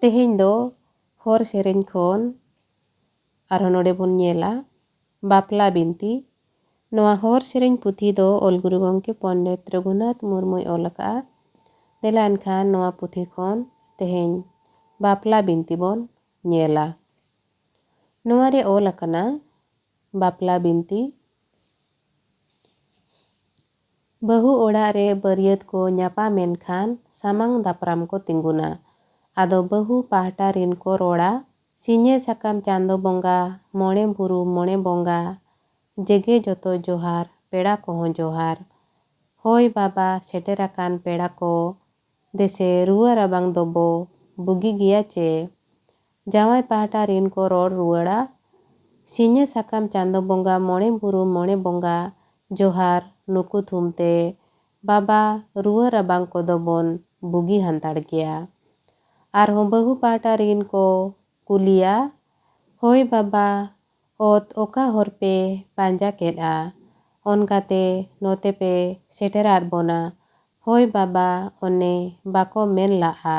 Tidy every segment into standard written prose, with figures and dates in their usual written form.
तेहेñ दो हर सेरेñ खन आरहों नोडे बोन ñेला बापला बिनती। नोआ हर सेरेñ पुथी दो ऑल गुरु गंके पंडित रघुनाथ मुर्मुय ऑल अकाआ। देला एनखान नोआ पुथी खन तेहेñ बापला बिनती बोन ñेला। नोआ रे ऑल अकाना बापला बिनती। बहु ओड़ाग रे बरियत को ñापाम एनखान सामांग दापराम को तिंगुना। आदो बहु पाहटा रिन को रोड़ा सिñe साकाम चांदो बंगा मोणे बुरु मोणे बंगा जेगे जोतो जोहार पेड़ा कोहों जोहार। होय बाबा सेटेराकान पेड़ा को देसे रुआ राबांग दोबो बुगी गिया चे। जावाय पाहटा रिन को रोड़ रुआड़ा सिñe साकाम चांदो बंगा मोणे बुरु मोणे बंगा जोहार नुकु थुमते बाबा रुआ राबांग को दोबोन बुगी हंताड़ गया। आरहों बहु पाहटा रिन को कुलिया होय बाबा ओत ओका हरपे पांजा केडा ओनकाते नोते पे सेटेरार बोना। होय बाबा ओने बाको मेन लाहा।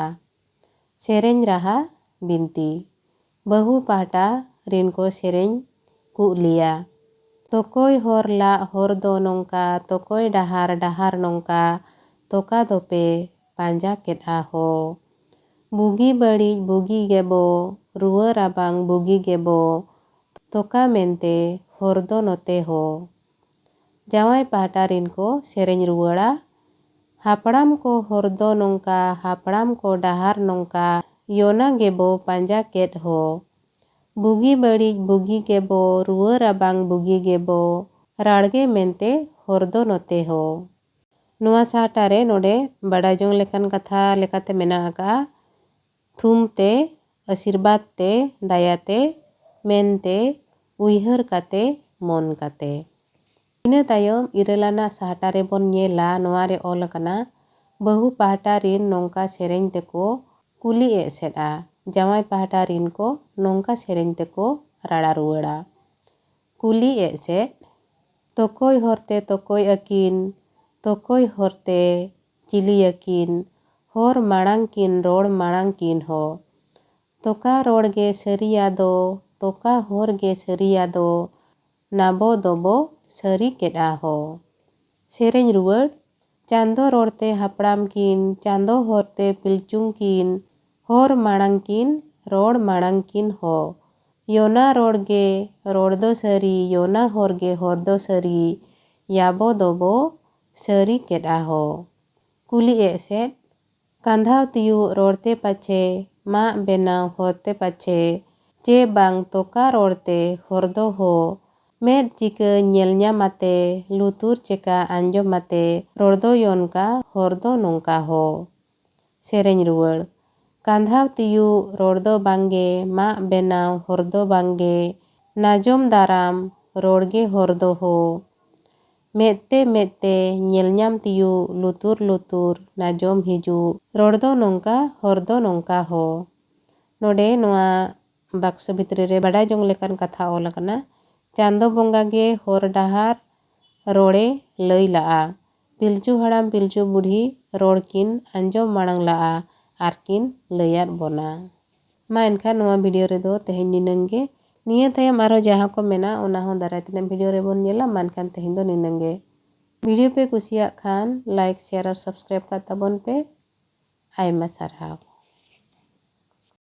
सेरेñ राहा बिनती। बहु पाहटा रिन को सेरेñ कुलिया। तोकोय हर ला हर दो नोंका तोकोय डाहार डाहार नोंका तोका दोपे पांजा केडा हो। बुगी बड़िज बुगी गेबो रुआ राबांग बुगी गेबो तोका मेनते हर दो नोते हो। जावाय पाहटा रिन को सेरेñ रुआड़ा हापड़ाम को हर दो नोंका हापड़ाम को डाहार नोंका योना गेबो पांजा केड हो। बुगी बड़िज बुगी गेबो रुआ राबांग बुगी गेबो राड़गे मेनते हर दो नोते हो। नोआ साहटारे नोडे बड़ा जोंग लेकान कथा लेकाते मेना आका थुमते आशीर्वाद ते दायाते मेनते उइहर काते मन काते। इना तायम इरलाना साहटारे बोन ñेला नोआ रे ऑल अकाना बहु पाहटा रिन नोंका सेरेñ तेको कुली एसेडा। जावाय पाहटा रिन को नोंका सेरेñ तेको राड़ा रुआड़ा। कुली एसेड तोकोय हरते तोकोय अकिन तोकोय हरते चिली अकिन हर माड़ांग किन रोड़ माड़ांग किन हो। तोका रोड़ गे सरिया दो तोका हर गे सरिया दो नाबो दोबो सरी केडा हो। सेरेñ रुआड़ चांदो रोड़ते हापड़ाम किन चांदो हरते पिलचुंग किन हर माड़ांग किन रोड़ माड़ांग किन हो। योना रोड़ गे रोड़ दो सरी योना हर गे हर दो सरी याबो दोबो सरी केडा हो। कुली एसेड कांधाव तियु रोड़ते पाछे मा बेनाव हरते पाछे चे बांग तोका रोड़ते हरदो हो। मेद चिका ñेल ñामाते लुतुर चेका आंजोमाते रोड़दो योनका हरदो नोंका हो। सेरेñ रुआड़ कांधाव तियु रोड़दो बांगे मा बेनाव हरदो बांगे नाजोम दाराम रोड़गे हरदो हो। मेदते मेदते ñेल ñाम तियु लुतुर लुतुर नाजोम हिजु रोड़दो नोंका हरदो नोंका हो। नोडे नोआ बाक्स भितरे रे बड़ा जोंग लेकान कथा ऑल अकाना चांदो बंगा गे हर डाहार रोड़े लई लाआ। पिलचु हड़ाम पिलचु बुढ़ी रोड़ किन आंजोम माड़ांग लाआ आरकिन लैयार बोना। मा एनखान नोआ वीडियो रे दो तेहेñ निनंगे निया तायम आरो जहाँ को मेना ओना हो दाराय तेना वीडियो रे बोन ñेला मा एनखान तेहेñ दो निनंगे। वीडियो पे कुसियाग खान लाइक शेयर और सब्सक्राइब का ताबोन पे आयमा सारहाव।